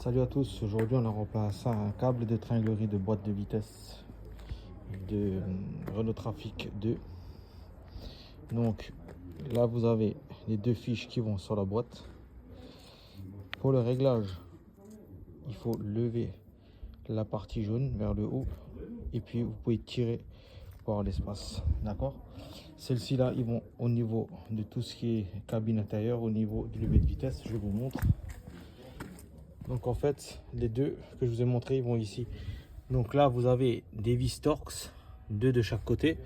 Salut à tous, aujourd'hui on a remplacé un câble de tringlerie de boîte de vitesse de Renault Trafic 2. Donc là vous avez les deux fiches qui vont sur la boîte. Pour le réglage, il faut lever la partie jaune vers le haut et puis vous pouvez tirer pour avoir l'espace, d'accord. Celles-ci là, ils vont au niveau de tout ce qui est cabine intérieure, au niveau du lever de vitesse, je vous montre. Donc en fait, les deux que je vous ai montré, ils vont ici. Donc là, vous avez des vis Torx, deux de chaque côté.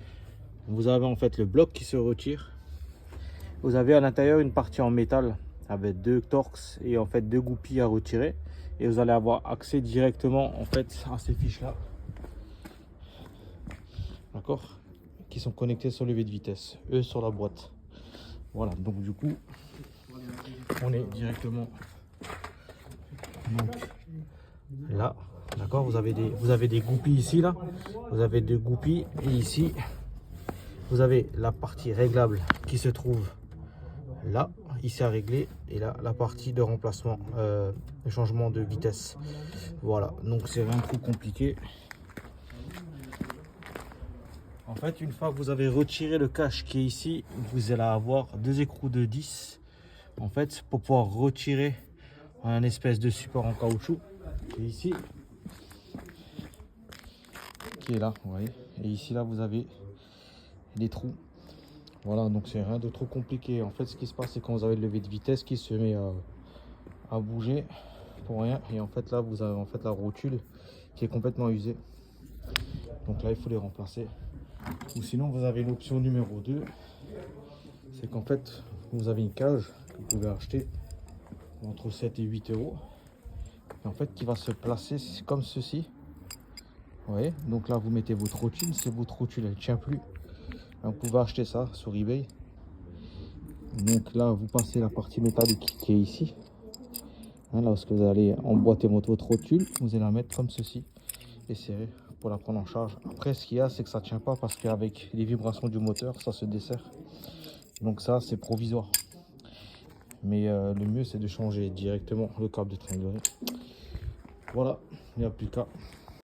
Vous avez en fait le bloc qui se retire. Vous avez à l'intérieur une partie en métal avec deux Torx et en fait deux goupilles à retirer. Et vous allez avoir accès directement en fait à ces fiches là. D'accord, qui sont connectés sur le levier de vitesse, eux sur la boîte. Voilà, donc du coup, on est directement donc, là. D'accord, vous avez des goupilles ici, là. Vous avez deux goupilles et ici, vous avez la partie réglable qui se trouve là, ici à régler. Et là, la partie de remplacement, de changement de vitesse. Voilà, donc c'est rien de trop compliqué. En fait, une fois que vous avez retiré le cache qui est ici, vous allez avoir deux écrous de 10. En fait, pour pouvoir retirer un espèce de support en caoutchouc qui est ici. Qui est là, vous voyez. Et ici, là, vous avez des trous. Voilà, donc c'est rien de trop compliqué. En fait, ce qui se passe, c'est quand vous avez le levier de vitesse qui se met à bouger pour rien. Et en fait, là, vous avez en fait la rotule qui est complètement usée. Donc là, il faut les remplacer. Ou sinon, vous avez l'option numéro 2. C'est qu'en fait, vous avez une cage que vous pouvez acheter entre 7 et 8 euros. Et en fait, qui va se placer comme ceci. Vous voyez, donc là, vous mettez votre rotule. Si votre rotule, elle ne tient plus, vous pouvez acheter ça sur eBay. Donc là, vous passez la partie métallique qui est ici. Hein, là, lorsque vous allez emboîter votre rotule, vous allez la mettre comme ceci et serrer pour la prendre en charge. Après, ce qu'il y a, c'est que ça ne tient pas parce qu'avec les vibrations du moteur, ça se dessert. Donc ça, c'est provisoire. Mais le mieux, c'est de changer directement le câble de tringlerie. Voilà, il n'y a plus qu'à.